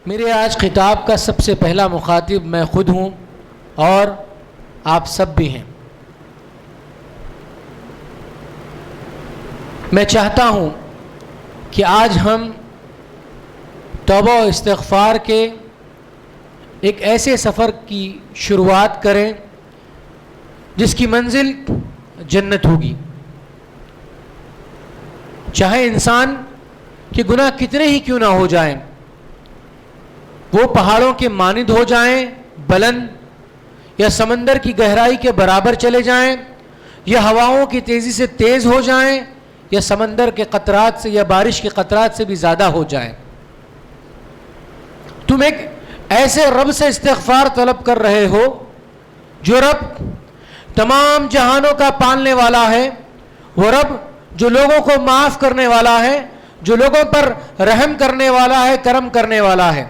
میرے آج خطاب کا سب سے پہلا مخاطب میں خود ہوں اور آپ سب بھی ہیں۔ میں چاہتا ہوں کہ آج ہم توبہ و استغفار کے ایک ایسے سفر کی شروعات کریں جس کی منزل جنت ہوگی۔ چاہے انسان کے گناہ کتنے ہی کیوں نہ ہو جائیں، وہ پہاڑوں کے مانند ہو جائیں بلند، یا سمندر کی گہرائی کے برابر چلے جائیں، یا ہواؤں کی تیزی سے تیز ہو جائیں، یا سمندر کے قطرات سے یا بارش کے قطرات سے بھی زیادہ ہو جائیں، تم ایک ایسے رب سے استغفار طلب کر رہے ہو جو رب تمام جہانوں کا پالنے والا ہے، وہ رب جو لوگوں کو معاف کرنے والا ہے، جو لوگوں پر رحم کرنے والا ہے، کرم کرنے والا ہے۔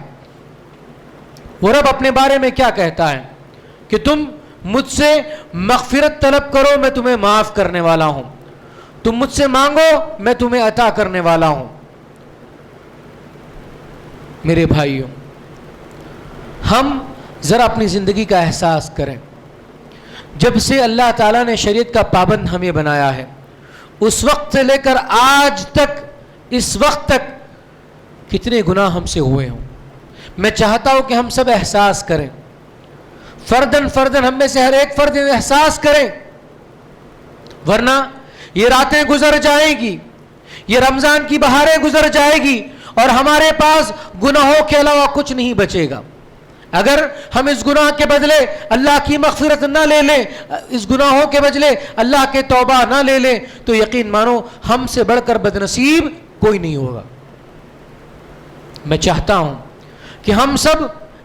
وہ رب اپنے بارے میں کیا کہتا ہے کہ تم مجھ سے مغفرت طلب کرو، میں تمہیں معاف کرنے والا ہوں، تم مجھ سے مانگو، میں تمہیں عطا کرنے والا ہوں۔ میرے بھائیوں، ہم ذرا اپنی زندگی کا احساس کریں۔ جب سے اللہ تعالیٰ نے شریعت کا پابند ہمیں بنایا ہے، اس وقت سے لے کر آج تک، اس وقت تک کتنے گناہ ہم سے ہوئے ہوں۔ میں چاہتا ہوں کہ ہم سب احساس کریں، فرداً ہم میں سے ہر ایک فرد احساس کریں، ورنہ یہ راتیں گزر جائیں گی، یہ رمضان کی بہاریں گزر جائے گی اور ہمارے پاس گناہوں کے علاوہ کچھ نہیں بچے گا۔ اگر ہم اس گناہ کے بدلے اللہ کی مغفرت نہ لے لیں، اس گناہوں کے بدلے اللہ کے توبہ نہ لے لیں، تو یقین مانو ہم سے بڑھ کر بدنصیب کوئی نہیں ہوگا۔ میں چاہتا ہوں کہ ہم سب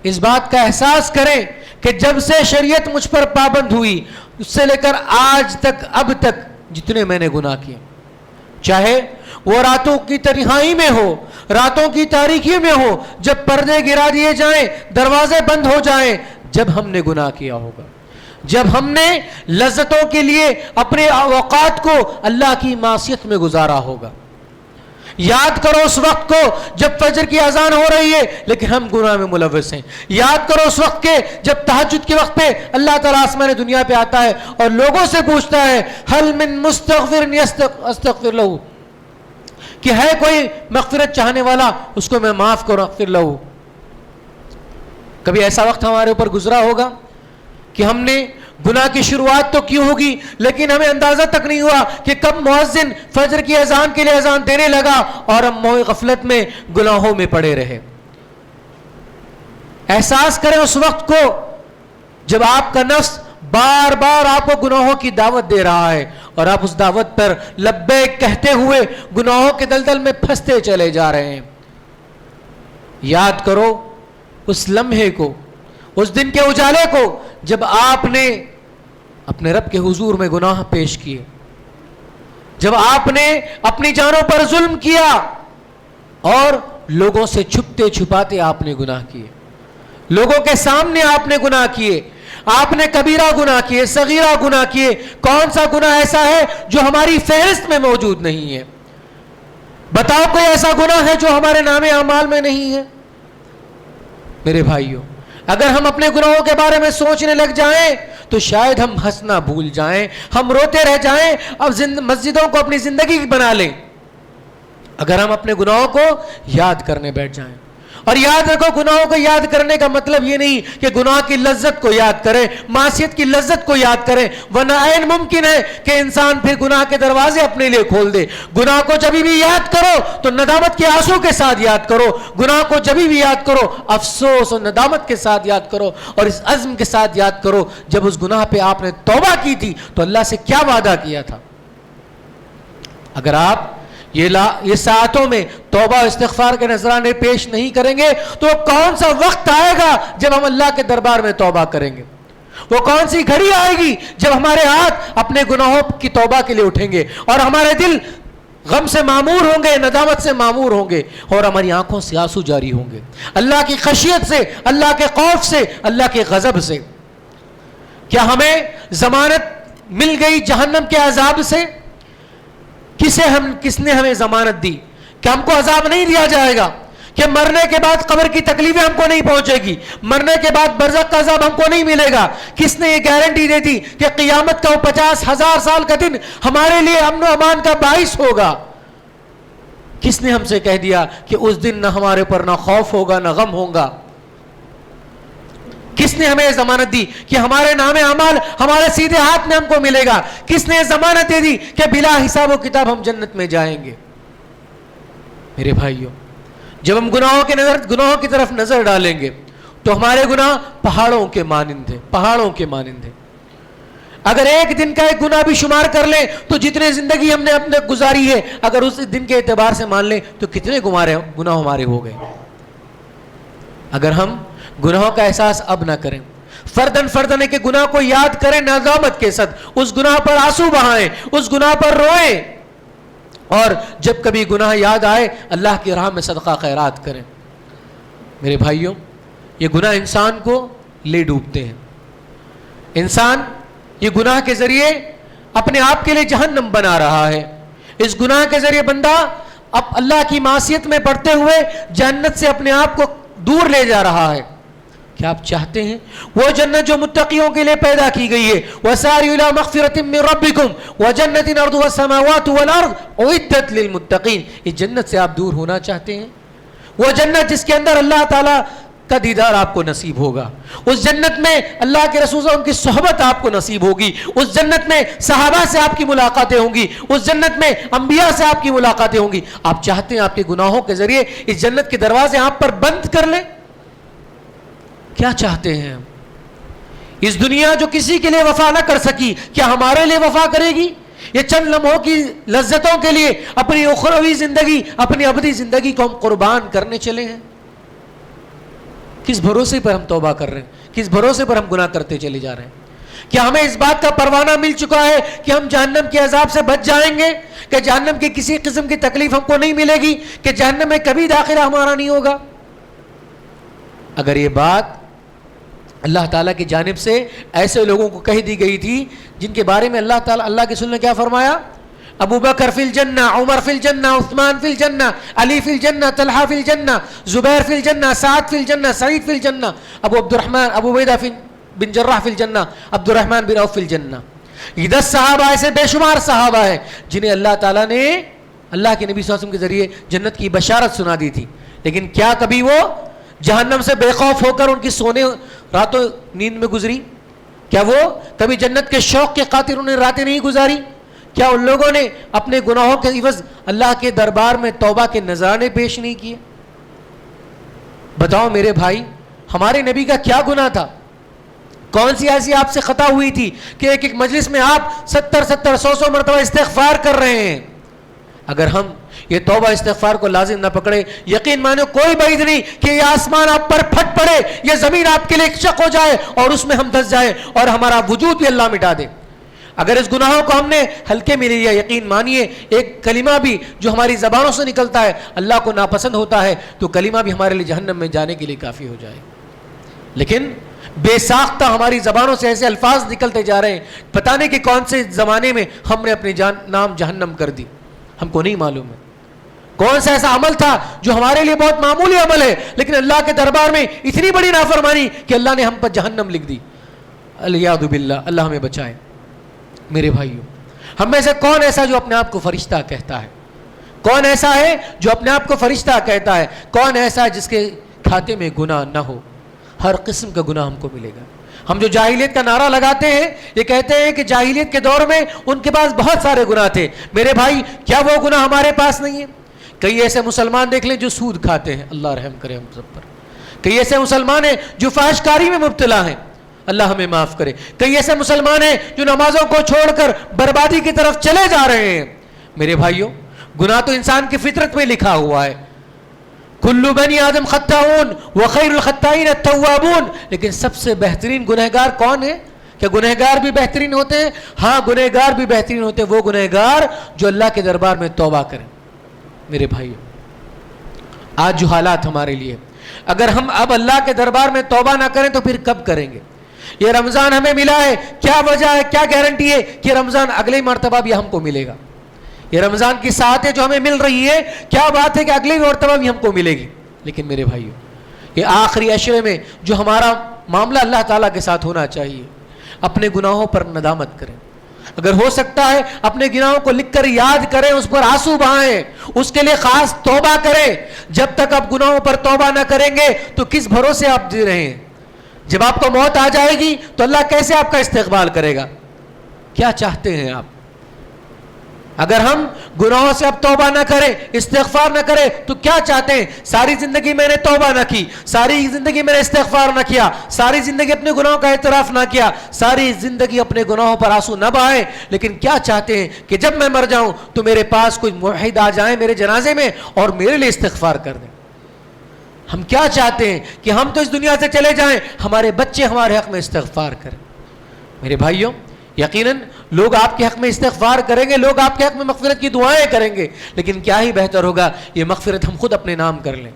اس بات کا احساس کریں کہ جب سے شریعت مجھ پر پابند ہوئی، اس سے لے کر آج تک، اب تک جتنے میں نے گناہ کیے، چاہے وہ راتوں کی تنہائی میں ہو، راتوں کی تاریکی میں ہو، جب پردے گرا دیے جائیں، دروازے بند ہو جائیں، جب ہم نے گناہ کیا ہوگا، جب ہم نے لذتوں کے لیے اپنے اوقات کو اللہ کی معصیت میں گزارا ہوگا۔ یاد کرو اس وقت کو جب فجر کی اذان ہو رہی ہے لیکن ہم گناہ میں ملوث ہیں۔ یاد کرو اس وقت کے جب تہجد کے وقت پہ اللہ تعالیٰ آسمان دنیا پہ آتا ہے اور لوگوں سے پوچھتا ہے ہل من مستغفر استغفر لہ، کہ ہے کوئی مغفرت چاہنے والا، اس کو میں معاف کروں، اغفر لہ۔ کبھی ایسا وقت ہمارے اوپر گزرا ہوگا کہ ہم نے گناہ کی شروعات تو کی ہوگی لیکن ہمیں اندازہ تک نہیں ہوا کہ کب مؤذن فجر کی اذان کے لیے اذان دینے لگا اور ہم موئے غفلت میں گناہوں میں پڑے رہے۔ احساس کریں اس وقت کو جب آپ کا نفس بار بار آپ کو گناہوں کی دعوت دے رہا ہے اور آپ اس دعوت پر لبیک کہتے ہوئے گناہوں کے دلدل میں پھنستے چلے جا رہے ہیں۔ یاد کرو اس لمحے کو، اس دن کے اجالے کو جب آپ نے اپنے رب کے حضور میں گناہ پیش کیے، جب آپ نے اپنی جانوں پر ظلم کیا اور لوگوں سے چھپتے چھپاتے آپ نے گناہ کیے، لوگوں کے سامنے آپ نے گناہ کیے، آپ نے کبیرہ گناہ کیے، صغیرہ گناہ کیے۔ کون سا گناہ ایسا ہے جو ہماری فہرست میں موجود نہیں ہے؟ بتاؤ کوئی ایسا گناہ ہے جو ہمارے نام اعمال میں نہیں ہے؟ میرے بھائیوں، اگر ہم اپنے گناہوں کے بارے میں سوچنے لگ جائیں تو شاید ہم ہنسنا بھول جائیں، ہم روتے رہ جائیں، اب مسجدوں کو اپنی زندگی بنا لیں اگر ہم اپنے گناہوں کو یاد کرنے بیٹھ جائیں۔ اور یاد رکھو، گناہوں کو یاد کرنے کا مطلب یہ نہیں کہ گناہ کی لذت کو یاد کریں، معصیت کی لذت کو یاد کریں، ورنہ عین ممکن ہے کہ انسان پھر گناہ کے دروازے اپنے لیے کھول دے۔ گناہ کو جب بھی یاد کرو تو ندامت کے آنسو کے ساتھ یاد کرو، گناہ کو جب بھی یاد کرو افسوس اور ندامت کے ساتھ یاد کرو، اور اس عزم کے ساتھ یاد کرو جب اس گناہ پہ آپ نے توبہ کی تھی تو اللہ سے کیا وعدہ کیا تھا۔ اگر آپ یہ ساعتوں میں توبہ و استغفار کے نذرانے پیش نہیں کریں گے تو کون سا وقت آئے گا جب ہم اللہ کے دربار میں توبہ کریں گے؟ وہ کون سی گھڑی آئے گی جب ہمارے ہاتھ اپنے گناہوں کی توبہ کے لیے اٹھیں گے اور ہمارے دل غم سے معمور ہوں گے، ندامت سے معمور ہوں گے، اور ہماری آنکھوں سے آنسو جاری ہوں گے اللہ کی خشیت سے، اللہ کے خوف سے، اللہ کے غضب سے؟ کیا ہمیں ضمانت مل گئی جہنم کے عذاب سے؟ کس نے ہمیں ضمانت دی کہ ہم کو عذاب نہیں دیا جائے گا؟ کہ مرنے کے بعد قبر کی تکلیفیں ہم کو نہیں پہنچے گی, مرنے کے بعد برزخ کا عذاب ہم کو نہیں ملے گا. کس نے یہ گارنٹی دے دی کہ قیامت کا وہ 50,000 سال کا دن ہمارے لیے امن و امان کا باعث ہوگا؟ کس نے ہم سے کہہ دیا کہ اس دن نہ ہمارے اوپر نہ خوف ہوگا نہ غم ہوگا؟ کس نے ہمیں ضمانت دی کہ ہمارے نام اعمال ہمارے سیدھے ہاتھ میں ہم کو ملے گا؟ کس نے ضمانت دے دی کہ بلا حساب و کتاب ہم جنت میں جائیں گے؟ میرے بھائیوں, جب ہم گناہوں کی طرف نظر ڈالیں گے تو ہمارے گناہ پہاڑوں کے مانند ہیں, پہاڑوں کے مانند ہیں. اگر ایک دن کا ایک گناہ بھی شمار کر لیں تو جتنے زندگی ہم نے اپنے گزاری ہے, اگر اس دن کے اعتبار سے مان لیں تو کتنے گناہ ہمارے ہو گئے. اگر ہم گناہوں کا احساس اب نہ کریں, فردن کے گناہ کو یاد کریں ندامت کے ساتھ, اس گناہ پر آنسو بہائیں, اس گناہ پر روئیں, اور جب کبھی گناہ یاد آئے اللہ کی راہ میں صدقہ خیرات کریں. میرے بھائیوں, یہ گناہ انسان کو لے ڈوبتے ہیں. انسان یہ گناہ کے ذریعے اپنے آپ کے لیے جہنم بنا رہا ہے. اس گناہ کے ذریعے بندہ اب اللہ کی معصیت میں پڑتے ہوئے جنت سے اپنے آپ کو دور لے جا رہا ہے. کیا آپ چاہتے ہیں وہ جنت جو متقیوں کے لیے پیدا کی گئی ہے؟ وَسَارِعُوا إِلَىٰ مَغْفِرَةٍ مِّن رَبِّكُمْ وَجَنَّةٍ عَرْضُهَا السَّمَاوَاتُ وَالْأَرْضُ أُعِدَّتْ لِلْمُتَّقِينَ. اس جنت سے آپ دور ہونا چاہتے ہیں؟ وہ جنت جس کے اندر اللہ تعالیٰ کا دیدار آپ کو نصیب ہوگا, اس جنت میں اللہ کے رسول صلی اللہ علیہ وسلم کی صحبت آپ کو نصیب ہوگی, اس جنت میں صحابہ سے آپ کی ملاقاتیں ہوں گی, اس جنت میں انبیاء سے آپ کی ملاقاتیں ہوں گی. آپ چاہتے ہیں آپ کے گناہوں کے ذریعے اس جنت کے دروازے آپ پر بند کر لیں؟ کیا چاہتے ہیں ہم؟ اس دنیا جو کسی کے لیے وفا نہ کر سکی, کیا ہمارے لیے وفا کرے گی؟ یہ چند لمحوں کی لذتوں کے لیے اپنی اخروی زندگی, اپنی ابدی زندگی کو ہم قربان کرنے چلے ہیں. کس بھروسے پر ہم توبہ کر رہے ہیں؟ کس بھروسے پر ہم گناہ کرتے چلے جا رہے ہیں؟ کیا ہمیں اس بات کا پروانہ مل چکا ہے کہ ہم جہنم کے عذاب سے بچ جائیں گے, کہ جہنم کی کسی قسم کی تکلیف ہم کو نہیں ملے گی, کہ جہنم میں کبھی داخلہ ہمارا نہیں ہوگا؟ اگر یہ بات اللہ تعالیٰ کی جانب سے ایسے لوگوں کو کہہ دی گئی تھی جن کے بارے میں اللہ کے رسول نے کیا فرمایا؟ ابو بکر فی الجنہ, عمر فی الجنہ, عثمان فی الجنہ, علی فی الجنہ, طلحہ فی الجنہ, زبیر فی الجنہ, سعد فی الجنہ, سعید فی الجنہ, ابو عبیدہ بن جراح فی الجنہ, عبد الرحمن بن عوف فی الجنہ. یہ 10 صحابہ ایسے بے شمار صحابہ ہیں جنہیں اللہ تعالیٰ نے اللہ کے نبی صلی اللہ علیہ وسلم کے ذریعے جنت کی بشارت سنا دی تھی. لیکن کیا کبھی وہ جہنم سے بے خوف ہو کر ان کی سونے راتوں نیند میں گزری؟ کیا وہ کبھی جنت کے شوق کے خاطر انہیں راتیں نہیں گزاری؟ کیا ان لوگوں نے اپنے گناہوں کے عوض اللہ کے دربار میں توبہ کے نذرانے پیش نہیں کیے؟ بتاؤ میرے بھائی, ہمارے نبی کا کیا گناہ تھا؟ کون سی ایسی آپ سے خطا ہوئی تھی کہ ایک ایک مجلس میں آپ 100 مرتبہ استغفار کر رہے ہیں؟ اگر ہم یہ توبہ استغفار کو لازم نہ پکڑے, یقین مانو کوئی بعید نہیں کہ یہ آسمان آپ پر پھٹ پڑے, یہ زمین آپ کے لیے ایک شق ہو جائے اور اس میں ہم دھس جائیں اور ہمارا وجود بھی اللہ مٹا دے. اگر اس گناہوں کو ہم نے ہلکے میں لیا, یقین مانیے ایک کلمہ بھی جو ہماری زبانوں سے نکلتا ہے اللہ کو ناپسند ہوتا ہے, تو کلمہ بھی ہمارے لیے جہنم میں جانے کے لیے کافی ہو جائے. لیکن بے ساختہ ہماری زبانوں سے ایسے الفاظ نکلتے جا رہے ہیں, پتہ نہیں کہ کون سے زمانے میں ہم نے اپنے نام جہنم کر دی, ہم کو نہیں معلوم ہے. کون سا ایسا عمل تھا جو ہمارے لیے بہت معمولی عمل ہے لیکن اللہ کے دربار میں اتنی بڑی نافرمانی کہ اللہ نے ہم پر جہنم لکھ دی. الیاذ باللہ, اللہ ہمیں بچائے. میرے بھائیوں, ہم میں سے کون ایسا جو اپنے آپ کو فرشتہ کہتا ہے؟ کون ایسا ہے جو اپنے آپ کو فرشتہ کہتا ہے؟ کون ایسا ہے جس کے کھاتے میں گناہ نہ ہو؟ ہر قسم کا گناہ ہم کو ملے گا. ہم جو جاہلیت کا نعرہ لگاتے ہیں, یہ کہتے ہیں کہ جاہلیت کے دور میں ان کے پاس بہت سارے گناہ تھے. میرے بھائی, کیا وہ گناہ ہمارے پاس نہیں ہے؟ کئی ایسے مسلمان دیکھ لیں جو سود کھاتے ہیں, اللہ رحم کرے ہم سب پر. کئی ایسے مسلمان ہیں جو فحش کاری میں مبتلا ہیں, اللہ ہمیں معاف کرے. کئی ایسے مسلمان ہیں جو نمازوں کو چھوڑ کر بربادی کی طرف چلے جا رہے ہیں. میرے بھائیوں, گناہ تو انسان کی فطرت میں لکھا ہوا ہے, کلو بنی آدم خطاؤن وخیر الخطائین التوابون. لیکن سب سے بہترین گنہگار کون ہے؟ کیا گنہگار بھی بہترین ہوتے ہیں؟ ہاں, گنہگار بھی بہترین ہوتے ہیں, وہ گنہگار جو اللہ کے دربار میں توبہ کریں. میرے بھائیوں, آج جو حالات ہمارے لیے, اگر ہم اب اللہ کے دربار میں توبہ نہ کریں تو پھر کب کریں گے؟ یہ رمضان ہمیں ملا ہے, کیا وجہ ہے, کیا گارنٹی ہے کہ رمضان اگلے مرتبہ بھی ہم کو ملے گا؟ یہ رمضان کی ساعتیں جو ہمیں مل رہی ہے, کیا بات ہے کہ اگلی مرتبہ بھی ہم کو ملے گی؟ لیکن میرے بھائیوں یہ آخری عشرے میں جو ہمارا معاملہ اللہ تعالیٰ کے ساتھ ہونا چاہیے، اپنے گناہوں پر ندامت کریں، اگر ہو سکتا ہے اپنے گناہوں کو لکھ کر یاد کریں، اس پر آنسو بہائیں، اس کے لیے خاص توبہ کریں۔ جب تک آپ گناہوں پر توبہ نہ کریں گے تو کس بھروسے آپ جی رہے ہیں؟ جب آپ کو موت آ جائے گی تو اللہ کیسے آپ کا استقبال کرے گا؟ کیا چاہتے ہیں آپ؟ اگر ہم گناہوں سے اب توبہ نہ کریں، استغفار نہ کریں تو کیا چاہتے ہیں؟ ساری زندگی میں نے توبہ نہ کی، ساری زندگی میں نے استغفار نہ کیا، ساری زندگی اپنے گناہوں کا اعتراف نہ کیا، ساری زندگی اپنے گناہوں پر آنسو نہ بہائیں، لیکن کیا چاہتے ہیں کہ جب میں مر جاؤں تو میرے پاس کوئی موحد آ جائیں میرے جنازے میں اور میرے لیے استغفار کر دیں۔ ہم کیا چاہتے ہیں کہ ہم تو اس دنیا سے چلے جائیں، ہمارے بچے ہمارے حق میں استغفار کریں۔ میرے بھائیوں، یقیناً لوگ آپ کے حق میں استغفار کریں گے، لوگ آپ کے حق میں مغفرت کی دعائیں کریں گے، لیکن کیا ہی بہتر ہوگا یہ مغفرت ہم خود اپنے نام کر لیں،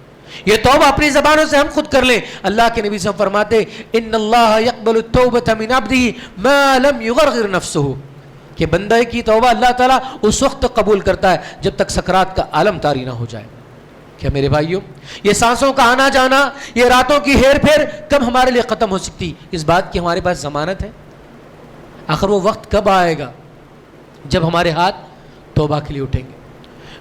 یہ توبہ اپنی زبانوں سے ہم خود کر لیں۔ اللہ کے نبی صلی اللہ علیہ وسلم فرماتے ان اللہ یقبل التوبۃ من عبدہ ما لم یغرغر نفسہ، کہ بندے کی توبہ اللہ تعالیٰ اس وقت قبول کرتا ہے جب تک سکرات کا عالم طاری نہ ہو جائے۔ کیا میرے بھائیوں، یہ سانسوں کا آنا جانا، یہ راتوں کی ہیر پھیر کب ہمارے لیے ختم ہو سکتی؟ اس بات کی ہمارے پاس ضمانت ہے؟ آخر وہ وقت کب آئے گا جب ہمارے ہاتھ توبہ کے لیے اٹھیں گے،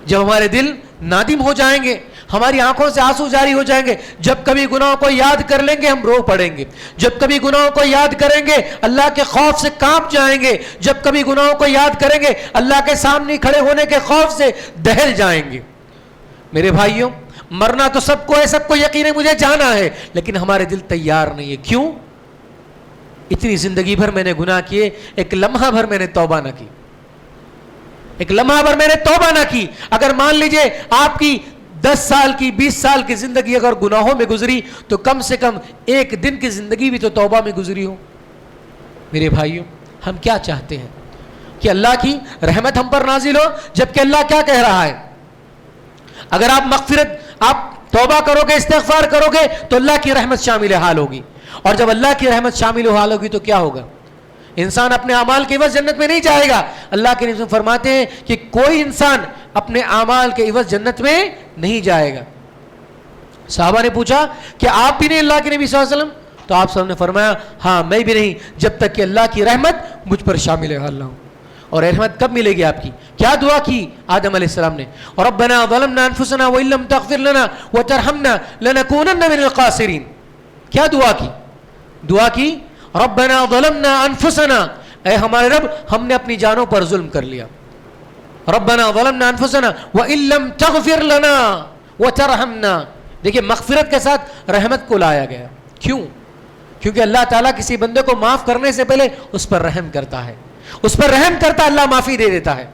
جب ہمارے دل نادم ہو جائیں گے، ہماری آنکھوں سے آنسو جاری ہو جائیں گے، جب کبھی گناہوں کو یاد کر لیں گے ہم رو پڑیں گے، جب کبھی گناہوں کو یاد کریں گے اللہ کے خوف سے کانپ جائیں گے، جب کبھی گناہوں کو یاد کریں گے اللہ کے سامنے کھڑے ہونے کے خوف سے دہل جائیں گے۔ میرے بھائیوں، مرنا تو سب کو ہے، سب کو یقین ہے مجھے جانا ہے، لیکن ہمارے دل تیار نہیں ہے۔ کیوں؟ اتنی زندگی بھر میں نے گناہ کیے، ایک لمحہ بھر میں نے توبہ نہ کی، ایک لمحہ بھر میں نے توبہ نہ کی۔ اگر مان لیجئے آپ کی 10 سال کی 20 سال کی زندگی اگر گناہوں میں گزری تو کم سے کم ایک دن کی زندگی بھی تو توبہ میں گزری ہو۔ میرے بھائیوں، ہم کیا چاہتے ہیں کہ اللہ کی رحمت ہم پر نازل ہو، جبکہ اللہ کیا کہہ رہا ہے؟ اگر آپ مغفرت، آپ توبہ کرو گے، استغفار کرو گے تو اللہ کی رحمت شامل حال ہوگی، اور جب اللہ کی رحمت شامل حال ہوگی تو کیا ہوگا؟ انسان اپنے اعمال کے عوض جنت میں نہیں جائے گا۔ اللہ کے نبی فرماتے ہیں کہ کوئی انسان اپنے اعمال کے عوض جنت میں نہیں جائے گا۔ صحابہ نے پوچھا کہ آپ بھی نہیں اللہ کے نبی صلی اللہ علیہ وسلم؟ تو آپ صلی اللہ علیہ وسلم نے فرمایا ہاں میں بھی نہیں، جب تک کہ اللہ کی رحمت مجھ پر شامل حال نہ ہو۔ اور رحمت کب ملے گی آپ کی؟ کیا دعا کی آدم علیہ السلام نے؟ ربنا ظلمنا انفسنا وان لم تغفر لنا وترحمنا لنكونن من الخاسرین۔ کیا دعا کی؟ دعا کی ربنا ظلمنا انفسنا، اے ہمارے رب ہم نے اپنی جانوں پر ظلم کر لیا۔ ربنا ظلمنا انفسنا وان لم تغفر لنا وترحمنا، دیکھیں مغفرت کے ساتھ رحمت کو لایا گیا۔ کیوں؟ کیونکہ اللہ تعالیٰ کسی بندے کو معاف کرنے سے پہلے اس پر رحم کرتا ہے، اس پر رحم کرتا اللہ معافی دے دیتا ہے۔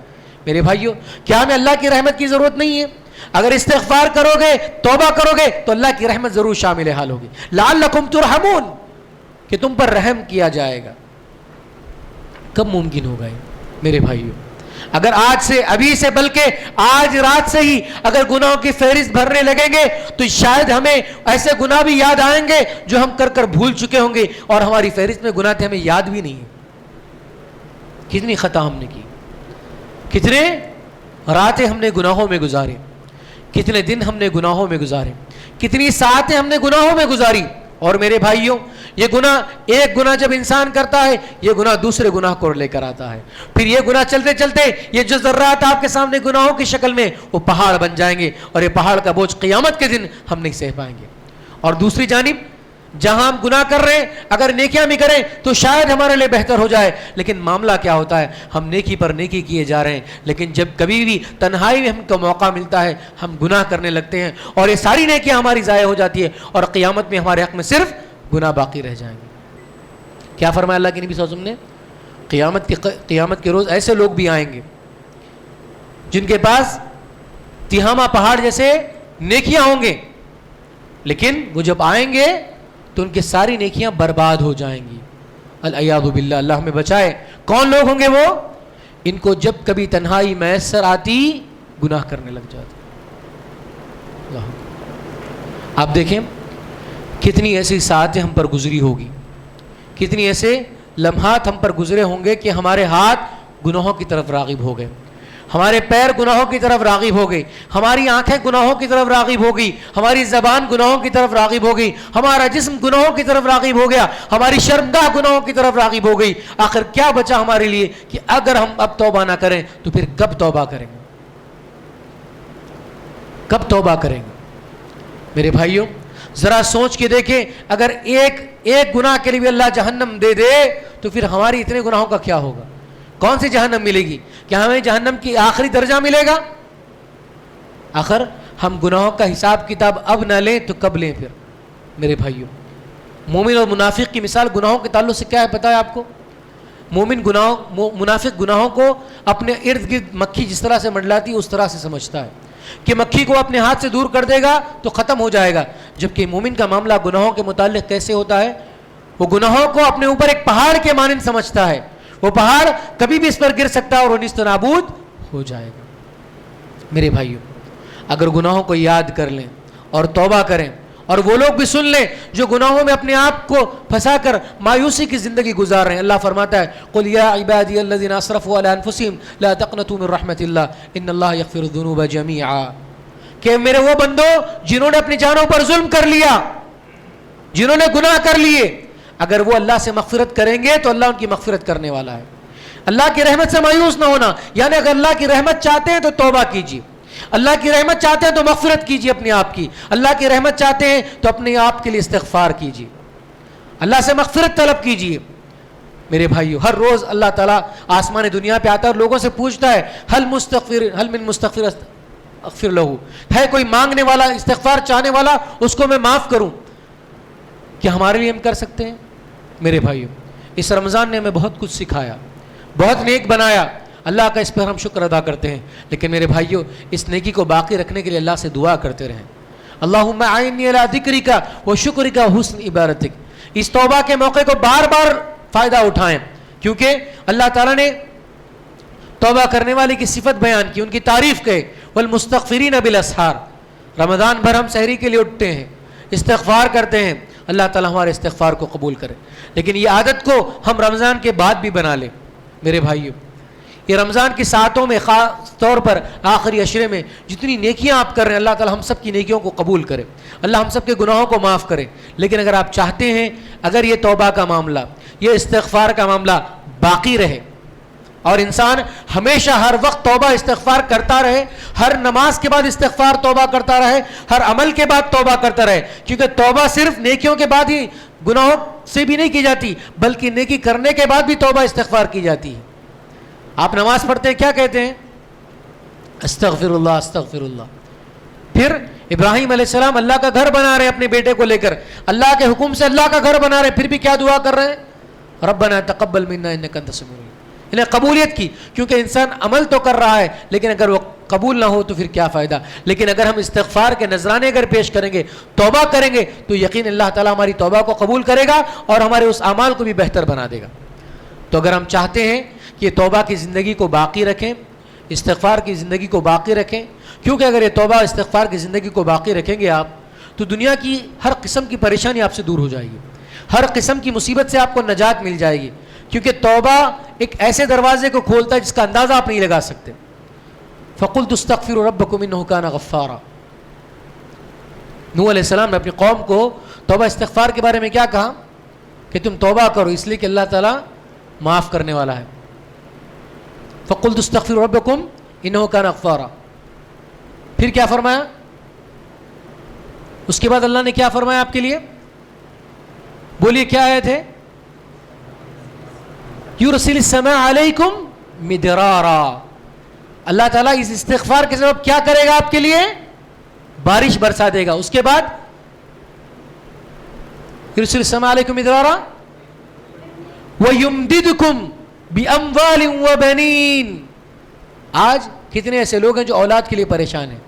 میرے بھائیوں، کیا ہمیں اللہ کی رحمت کی ضرورت نہیں ہے؟ اگر استغفار کرو گے، توبہ کرو گے تو اللہ کی رحمت ضرور شامل حال ہوگی۔ لعلکم ترحمون، کہ تم پر رحم کیا جائے گا۔ کب ممکن ہوگا یہ میرے بھائیوں؟ اگر آج سے، ابھی سے، بلکہ آج رات سے ہی اگر گناہوں کی فہرست بھرنے لگیں گے تو شاید ہمیں ایسے گناہ بھی یاد آئیں گے جو ہم کر کر بھول چکے ہوں گے، اور ہماری فہرست میں گناہ تھے ہمیں یاد بھی نہیں ہے۔ کتنی خطا ہم نے کی، کتنے راتیں ہم نے گناہوں میں گزارے، کتنے دن ہم نے گناہوں میں گزارے، کتنی ساعتیں ہم نے گناہوں میں گزاری۔ اور میرے بھائیوں، یہ گناہ، ایک گناہ جب انسان کرتا ہے یہ گناہ دوسرے گناہ کو لے کر آتا ہے، پھر یہ گناہ چلتے چلتے یہ جو ذرات آپ کے سامنے گناہوں کی شکل میں وہ پہاڑ بن جائیں گے، اور یہ پہاڑ کا بوجھ قیامت کے دن ہم نہیں سہ پائیں گے۔ اور دوسری جانب جہاں ہم گناہ کر رہے ہیں اگر نیکیاں بھی کریں تو شاید ہمارے لیے بہتر ہو جائے، لیکن معاملہ کیا ہوتا ہے، ہم نیکی پر نیکی کیے جا رہے ہیں، لیکن جب کبھی بھی تنہائی میں ہم کو موقع ملتا ہے ہم گناہ کرنے لگتے ہیں، اور یہ ساری نیکیاں ہماری ضائع ہو جاتی ہے، اور قیامت میں ہمارے حق میں صرف گناہ باقی رہ جائیں گے۔ کیا فرمایا اللہ کے نبی صلی اللہ علیہ وسلم نے؟ قیامت کے روز ایسے لوگ بھی آئیں گے جن کے پاس تہامہ پہاڑ جیسے نیکیاں ہوں گے، لیکن وہ جب آئیں گے تو ان کی ساری نیکیاں برباد ہو جائیں گی۔ العیاذ باللہ، اللہ ہمیں بچائے۔ کون لوگ ہوں گے وہ؟ ان کو جب کبھی تنہائی میسر آتی گناہ کرنے لگ جاتے۔ آپ دیکھیں کتنی ایسی ساعتیں ہم پر گزری ہوگی، کتنی ایسے لمحات ہم پر گزرے ہوں گے کہ ہمارے ہاتھ گناہوں کی طرف راغب ہو گئے، ہمارے پیر گناہوں کی طرف راغب ہو گئے، ہماری آنکھیں گناہوں کی طرف راغب ہو گئی، ہماری زبان گناہوں کی طرف راغب ہو گئی، ہمارا جسم گناہوں کی طرف راغب ہو گیا، ہماری شرمگاہ گناہوں کی طرف راغب ہو گئی. آخر کیا بچا ہمارے لیے کہ اگر ہم اب توبہ نہ کریں تو پھر کب توبہ کریں گے؟ کب توبہ کریں گے؟ میرے بھائیوں ذرا سوچ کے دیکھیں، اگر ایک گناہ کے لیے بھی اللہ جہنم دے دے تو پھر ہماری اتنے گناہوں کا کیا ہوگا؟ کون سی جہنم ملے گی؟ کیا ہمیں جہنم کی آخری درجہ ملے گا؟ آخر ہم گناہوں کا حساب کتاب اب نہ لیں تو کب لیں پھر؟ میرے بھائیوں مومن اور منافق کی مثال گناہوں کے تعلق سے کیا ہے پتہ ہے آپ کو؟ منافق گناہوں کو اپنے ارد گرد مکھی جس طرح سے منڈلاتی ہے اس طرح سے سمجھتا ہے کہ مکھی کو اپنے ہاتھ سے دور کر دے گا تو ختم ہو جائے گا، جبکہ مومن کا معاملہ گناہوں کے متعلق کیسے ہوتا ہے؟ وہ گناہوں کو اپنے اوپر ایک پہاڑ کے مانند سمجھتا ہے، وہ پہاڑ کبھی بھی اس پر گر سکتا ہے اور وہ نیست و نابود ہو جائے گا. میرے بھائیوں اگر گناہوں کو یاد کر لیں اور توبہ کریں، اور وہ لوگ بھی سن لیں جو گناہوں میں اپنے آپ کو پھنسا کر مایوسی کی زندگی گزار رہے ہیں. اللہ فرماتا ہے قل یا عبادی الذین اسرفوا علی انفسہم لا تقنطوا من رحمت اللہ ان اللہ یغفر الذنوب جمیعا، کہ میرے وہ بندو جنہوں نے اپنی جانوں پر ظلم کر لیا، جنہوں نے گناہ کر لیے، اگر وہ اللہ سے مغفرت کریں گے تو اللہ ان کی مغفرت کرنے والا ہے. اللہ کی رحمت سے مایوس نہ ہونا، یعنی اگر اللہ کی رحمت چاہتے ہیں تو توبہ کیجیے، اللہ کی رحمت چاہتے ہیں تو مغفرت کیجیے اپنے آپ کی، اللہ کی رحمت چاہتے ہیں تو اپنے آپ کے لیے استغفار کیجیے، اللہ سے مغفرت طلب کیجیے. میرے بھائیو ہر روز اللہ تعالیٰ آسمان دنیا پہ آتا ہے اور لوگوں سے پوچھتا ہے حل من مستغفر اغفر لہو، ہے کوئی مانگنے والا استغفار چاہنے والا اس کو میں معاف کروں؟ کیا ہمارے لیے ہم کر سکتے ہیں؟ میرے بھائیو اس رمضان نے ہمیں بہت کچھ سکھایا، بہت نیک بنایا، اللہ کا اس پر ہم شکر ادا کرتے ہیں، لیکن میرے بھائیو اس نیکی کو باقی رکھنے کے لیے اللہ سے دعا کرتے رہیں. اللہم اعنی علی ذکرک و شکرک و حسن عبادتک. اس توبہ کے موقع کو بار بار فائدہ اٹھائیں، کیونکہ اللہ تعالیٰ نے توبہ کرنے والے کی صفت بیان کی، ان کی تعریف کہے والمستغفرین بالاسحار. رمضان بھر ہم سحری کے لیے اٹھتے ہیں، استغفار کرتے ہیں، اللہ تعالیٰ ہمارے استغفار کو قبول کرے، لیکن یہ عادت کو ہم رمضان کے بعد بھی بنا لیں. میرے بھائیو یہ رمضان کی ساعتوں میں خاص طور پر آخری عشرے میں جتنی نیکیاں آپ کر رہے ہیں اللہ تعالیٰ ہم سب کی نیکیوں کو قبول کرے، اللہ ہم سب کے گناہوں کو معاف کرے. لیکن اگر آپ چاہتے ہیں اگر یہ توبہ کا معاملہ، یہ استغفار کا معاملہ باقی رہے اور انسان ہمیشہ ہر وقت توبہ استغفار کرتا رہے، ہر نماز کے بعد استغفار توبہ کرتا رہے، ہر عمل کے بعد توبہ کرتا رہے، کیونکہ توبہ صرف نیکیوں کے بعد ہی گناہوں سے بھی نہیں کی جاتی بلکہ نیکی کرنے کے بعد بھی توبہ استغفار کی جاتی ہے. آپ نماز پڑھتے ہیں کیا کہتے ہیں؟ استغفر اللہ استغفر اللہ. پھر ابراہیم علیہ السلام اللہ کا گھر بنا رہے ہیں اپنے بیٹے کو لے کر، اللہ کے حکم سے اللہ کا گھر بنا رہے ہیں، پھر بھی کیا دعا کر رہے ہیں؟ ربنا تقبل منا انک انت السمیع العلیم. انہیں قبولیت کی، کیونکہ انسان عمل تو کر رہا ہے لیکن اگر وہ قبول نہ ہو تو پھر کیا فائدہ. لیکن اگر ہم استغفار کے نذرانے اگر پیش کریں گے، توبہ کریں گے تو یقین اللہ تعالیٰ ہماری توبہ کو قبول کرے گا اور ہمارے اس اعمال کو بھی بہتر بنا دے گا. تو اگر ہم چاہتے ہیں کہ توبہ کی زندگی کو باقی رکھیں، استغفار کی زندگی کو باقی رکھیں، کیونکہ اگر یہ توبہ استغفار کی زندگی کو باقی رکھیں گے آپ تو دنیا کی ہر قسم کی پریشانی آپ سے دور ہو جائے گی، ہر قسم کی مصیبت سے آپ کو نجات مل جائے گی، کیونکہ توبہ ایک ایسے دروازے کو کھولتا ہے جس کا اندازہ آپ نہیں لگا سکتے. فَقُلْتُ اسْتَغْفِرُوا رَبَّكُمْ إِنَّهُ كَانَ غَفَّارًا. نوح علیہ السلام نے اپنی قوم کو توبہ استغفار کے بارے میں کیا کہا کہ تم توبہ کرو اس لیے کہ اللہ تعالیٰ معاف کرنے والا ہے. فَقُلْتُ اسْتَغْفِرُوا رَبَّكُمْ إِنَّهُ كَانَ غَفَّارًا. پھر کیا فرمایا؟ اس کے بعد اللہ نے کیا فرمایا آپ کے لیے؟ بولیے کیا آیت ہے؟ یرسل السماء علیکم مدرارا. اللہ تعالیٰ اس استغفار کے سبب کیا کرے گا آپ کے لیے؟ بارش برسا دے گا. اس کے بعد یرسل السماء علیکم مدرارا ویمددکم باموال وبنین. آج کتنے ایسے لوگ ہیں جو اولاد کے لیے پریشان ہیں،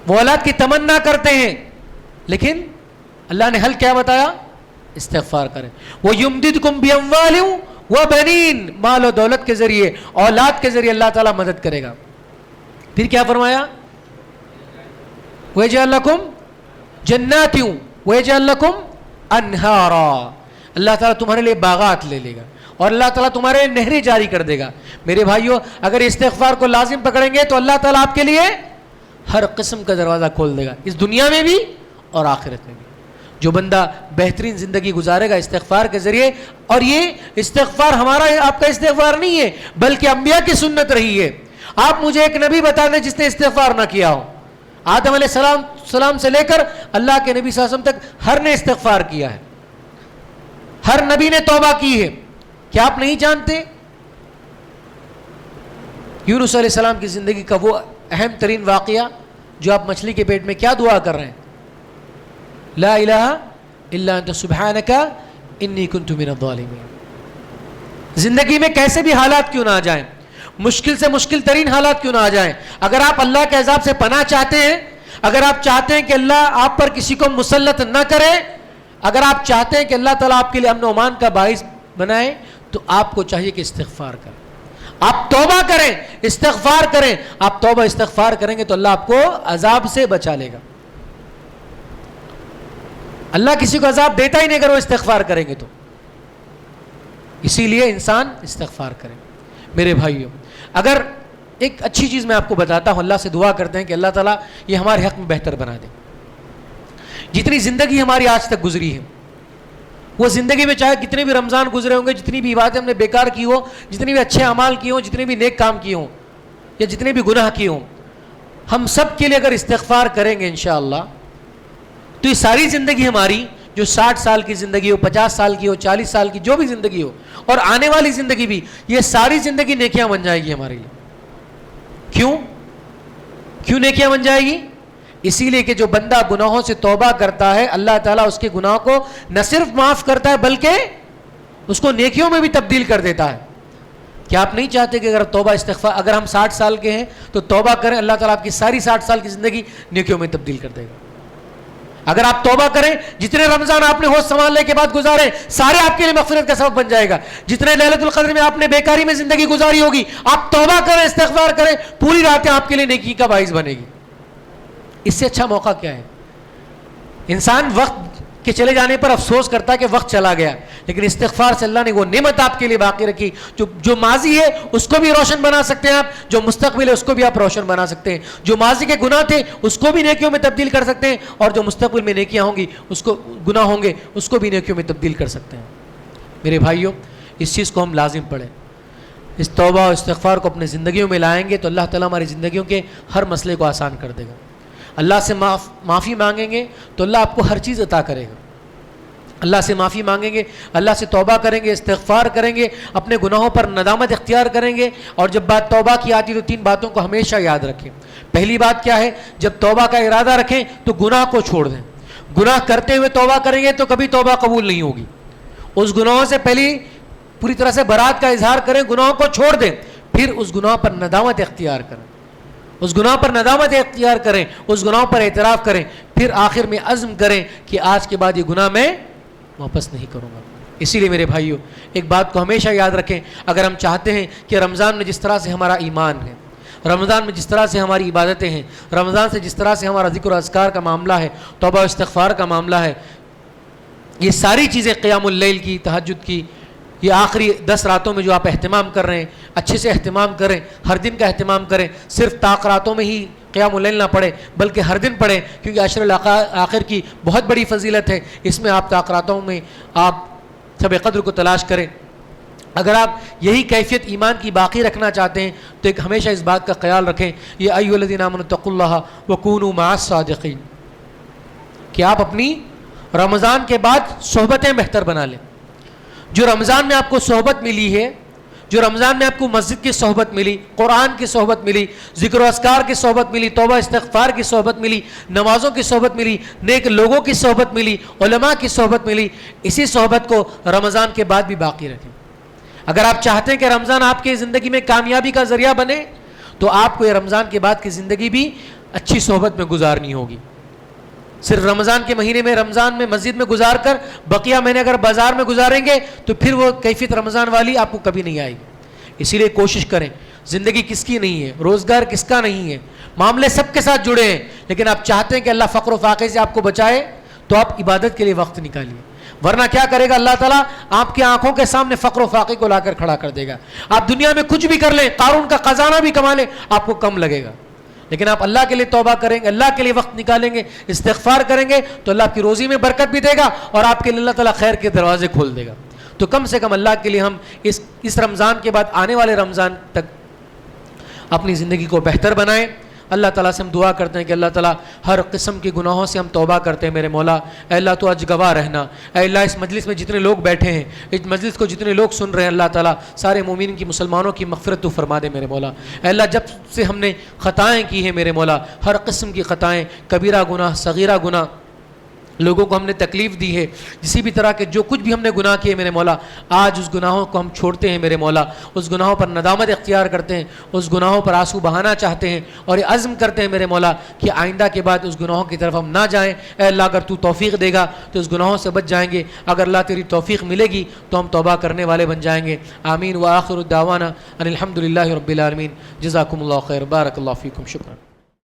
وہ اولاد کی تمنا کرتے ہیں، لیکن اللہ نے حل کیا بتایا؟ استغفار کریں. وَيُمْدِدْكُمْ بِأَمْوَالٍ وَبَنِينَ. مال و دولت کے ذریعے، اولاد کے ذریعے اللہ تعالیٰ مدد کرے گا. پھر کیا فرمایا؟ وَيَجْعَلْ لَكُمْ جَنَّاتٍ وَيَجْعَلْ لَكُمْ أَنْهَارًا. اللہ تعالیٰ تمہارے لیے باغات لے لے گا اور اللہ تعالیٰ تمہارے نہریں جاری کر دے گا. میرے بھائیوں اگر استغفار کو لازم پکڑیں گے تو اللہ تعالیٰ آپ کے لیے ہر قسم کا دروازہ کھول دے گا, اس دنیا میں بھی اور آخرت میں بھی. جو بندہ بہترین زندگی گزارے گا استغفار کے ذریعے, اور یہ استغفار ہمارا آپ کا استغفار نہیں ہے بلکہ انبیاء کی سنت رہی ہے. آپ مجھے ایک نبی بتا دیں جس نے استغفار نہ کیا ہو. آدم علیہ السلام سے لے کر اللہ کے نبی صلی اللہ علیہ وسلم تک ہر نے استغفار کیا ہے, ہر نبی نے توبہ کی ہے. کیا آپ نہیں جانتے یونس علیہ السلام کی زندگی کا وہ اہم ترین واقعہ جو آپ مچھلی کے پیٹ میں کیا دعا کر رہے ہیں, لا الہ الا انت سبحانک انی کنت من الظالمین. زندگی میں کیسے بھی حالات کیوں نہ آ جائیں, مشکل سے مشکل ترین حالات کیوں نہ آ جائیں, اگر آپ اللہ کے عذاب سے پناہ چاہتے ہیں, اگر آپ چاہتے ہیں کہ اللہ آپ پر کسی کو مسلط نہ کرے, اگر آپ چاہتے ہیں کہ اللہ تعالیٰ آپ کے لیے امن و امان کا باعث بنائے, تو آپ کو چاہیے کہ استغفار کریں, آپ توبہ کریں, استغفار کریں. آپ توبہ استغفار کریں گے تو اللہ آپ کو عذاب سے بچا لے گا. اللہ کسی کو عذاب دیتا ہی نہیں اگر وہ استغفار کریں گے تو. اسی لیے انسان استغفار کرے. میرے بھائیوں اگر ایک اچھی چیز میں آپ کو بتاتا ہوں, اللہ سے دعا کرتے ہیں کہ اللہ تعالیٰ یہ ہمارے حق میں بہتر بنا دے. جتنی زندگی ہماری آج تک گزری ہے, وہ زندگی میں چاہے کتنے بھی رمضان گزرے ہوں گے, جتنی بھی عبادتیں ہم نے بیکار کی ہو, جتنی بھی اچھے اعمال کیے ہوں, جتنے بھی نیک کام کیے ہوں, یا جتنے بھی گناہ کیے ہوں, ہم سب کے لیے اگر استغفار کریں گے انشاءاللہ تو یہ ساری زندگی ہماری جو 60 سال کی زندگی ہو, 50 سال کی ہو, 40 سال کی جو بھی زندگی ہو, اور آنے والی زندگی بھی, یہ ساری زندگی نیکیاں بن جائے گی ہمارے لیے. کیوں نیکیاں بن جائے گی؟ اسی لیے کہ جو بندہ گناہوں سے توبہ کرتا ہے اللہ تعالیٰ اس کے گناہوں کو نہ صرف معاف کرتا ہے بلکہ اس کو نیکیوں میں بھی تبدیل کر دیتا ہے. کیا آپ نہیں چاہتے کہ اگر توبہ استغفار, اگر ہم 60 سال کے ہیں تو توبہ کریں, اللہ تعالیٰ آپ کی ساری 60 سال کی زندگی نیکیوں میں تبدیل کر دے گا. اگر آپ توبہ کریں, جتنے رمضان آپ نے ہوش سنبھالنے کے بعد گزارے سارے آپ کے لیے مغفرت کا سبب بن جائے گا. جتنے لیلۃ القدر میں آپ نے بیکاری میں زندگی گزاری ہوگی, آپ توبہ کریں, استغفار کریں, پوری راتیں آپ کے لیے نیکی کا باعث بنے گی. اس سے اچھا موقع کیا ہے؟ انسان وقت کے چلے جانے پر افسوس کرتا ہے کہ وقت چلا گیا, لیکن استغفار سے اللہ نے وہ نعمت آپ کے لیے باقی رکھی جو ماضی ہے اس کو بھی روشن بنا سکتے ہیں آپ, جو مستقبل ہے اس کو بھی آپ روشن بنا سکتے ہیں, جو ماضی کے گناہ تھے اس کو بھی نیکیوں میں تبدیل کر سکتے ہیں, اور جو مستقبل میں نیکیاں ہوں گی اس کو گناہ ہوں گے اس کو بھی نیکیوں میں تبدیل کر سکتے ہیں. میرے بھائیوں اس چیز کو ہم لازم پڑھیں, اس توبہ اور استغفار کو اپنے زندگیوں میں لائیں گے تو اللہ تعالیٰ ہماری زندگیوں کے ہر مسئلے کو آسان کر دے گا. اللہ سے معافی مانگیں گے تو اللہ آپ کو ہر چیز عطا کرے گا. اللہ سے معافی مانگیں گے, اللہ سے توبہ کریں گے, استغفار کریں گے, اپنے گناہوں پر ندامت اختیار کریں گے. اور جب بات توبہ کی آتی تو 3 باتوں کو ہمیشہ یاد رکھیں. پہلی بات کیا ہے؟ جب توبہ کا ارادہ رکھیں تو گناہ کو چھوڑ دیں. گناہ کرتے ہوئے توبہ کریں گے تو کبھی توبہ قبول نہیں ہوگی. اس گناہوں سے پہلی پوری طرح سے برات کا اظہار کریں, گناہوں کو چھوڑ دیں, پھر اس گناہ پر ندامت اختیار کریں, اس گناہ پر ندامت اختیار کریں, اس گناہ پر اعتراف کریں, پھر آخر میں عزم کریں کہ آج کے بعد یہ گناہ میں واپس نہیں کروں گا. اسی لیے میرے بھائیوں ایک بات کو ہمیشہ یاد رکھیں, اگر ہم چاہتے ہیں کہ رمضان میں جس طرح سے ہمارا ایمان ہے, رمضان میں جس طرح سے ہماری عبادتیں ہیں, رمضان سے جس طرح سے ہمارا ذکر و اذکار کا معاملہ ہے, توبہ و استغفار کا معاملہ ہے, یہ ساری چیزیں قیام اللیل کی, تہجد کی, یہ آخری 10 راتوں میں جو آپ اہتمام کر رہے ہیں اچھے سے اہتمام کریں, ہر دن کا اہتمام کریں. صرف طاق راتوں میں ہی قیام اللیل نہ پڑھیں بلکہ ہر دن پڑھیں, کیونکہ عشر الاخر کی بہت بڑی فضیلت ہے. اس میں آپ طاق راتوں میں آپ شب قدر کو تلاش کریں. اگر آپ یہی کیفیت ایمان کی باقی رکھنا چاہتے ہیں تو ایک ہمیشہ اس بات کا خیال رکھیں, یہ ایھا الذین آمنوا اتقوا اللہ وکونوا مع الصادقین, کہ آپ اپنی رمضان کے بعد صحبتیں بہتر بنا لیں. جو رمضان میں آپ کو صحبت ملی ہے, جو رمضان میں آپ کو مسجد کی صحبت ملی, قرآن کی صحبت ملی, ذکر و اذکار کی صحبت ملی, توبہ استغفار کی صحبت ملی, نمازوں کی صحبت ملی, نیک لوگوں کی صحبت ملی, علماء کی صحبت ملی, اسی صحبت کو رمضان کے بعد بھی باقی رکھیں. اگر آپ چاہتے ہیں کہ رمضان آپ کی زندگی میں کامیابی کا ذریعہ بنے تو آپ کو یہ رمضان کے بعد کی زندگی بھی اچھی صحبت میں گزارنی ہوگی. صرف رمضان کے مہینے میں, رمضان میں مسجد میں گزار کر بقیہ مہینے اگر بازار میں گزاریں گے تو پھر وہ کیفیت رمضان والی آپ کو کبھی نہیں آئے گی. اسی لیے کوشش کریں, زندگی کس کی نہیں ہے, روزگار کس کا نہیں ہے, معاملے سب کے ساتھ جڑے ہیں, لیکن آپ چاہتے ہیں کہ اللہ فقر و فاقے سے آپ کو بچائے تو آپ عبادت کے لیے وقت نکالیے، ورنہ کیا کرے گا اللہ تعالیٰ؟ آپ کی آنکھوں کے سامنے فقر و فاقے کو لا کر کھڑا کر دے گا. آپ دنیا میں کچھ بھی کر لیں، قارون کا خزانہ بھی کما لیں، آپ کو کم لگے گا. لیکن آپ اللہ کے لیے توبہ کریں گے، اللہ کے لیے وقت نکالیں گے، استغفار کریں گے تو اللہ آپ کی روزی میں برکت بھی دے گا اور آپ کے لیے اللہ تعالیٰ خیر کے دروازے کھول دے گا. تو کم سے کم اللہ کے لیے ہم اس رمضان کے بعد آنے والے رمضان تک اپنی زندگی کو بہتر بنائیں. اللہ تعالیٰ سے ہم دعا کرتے ہیں کہ اللہ تعالیٰ ہر قسم کی گناہوں سے ہم توبہ کرتے ہیں. میرے مولا اے اللہ تو آج گواہ رہنا، اے اللہ اس مجلس میں جتنے لوگ بیٹھے ہیں، اس مجلس کو جتنے لوگ سن رہے ہیں، اللہ تعالیٰ سارے مومنین کی، مسلمانوں کی مغفرت تو فرما دے میرے مولا. اے اللہ جب سے ہم نے خطائیں کی ہیں میرے مولا، ہر قسم کی خطائیں، کبیرہ گناہ، صغیرہ گناہ، لوگوں کو ہم نے تکلیف دی ہے، کسی بھی طرح کے جو کچھ بھی ہم نے گناہ کیے میرے مولا، آج اس گناہوں کو ہم چھوڑتے ہیں میرے مولا، اس گناہوں پر ندامت اختیار کرتے ہیں، اس گناہوں پر آنسو بہانا چاہتے ہیں اور یہ عزم کرتے ہیں میرے مولا کہ آئندہ کے بعد اس گناہوں کی طرف ہم نہ جائیں. اے اللہ اگر تو توفیق دے گا تو اس گناہوں سے بچ جائیں گے، اگر اللہ تیری توفیق ملے گی تو ہم توبہ کرنے والے بن جائیں گے. آمین. وآخر الدعوانا ان الحمد للہ رب العالمین. جزاکم اللہ خیر. بارک اللہ فیکم. شکرا.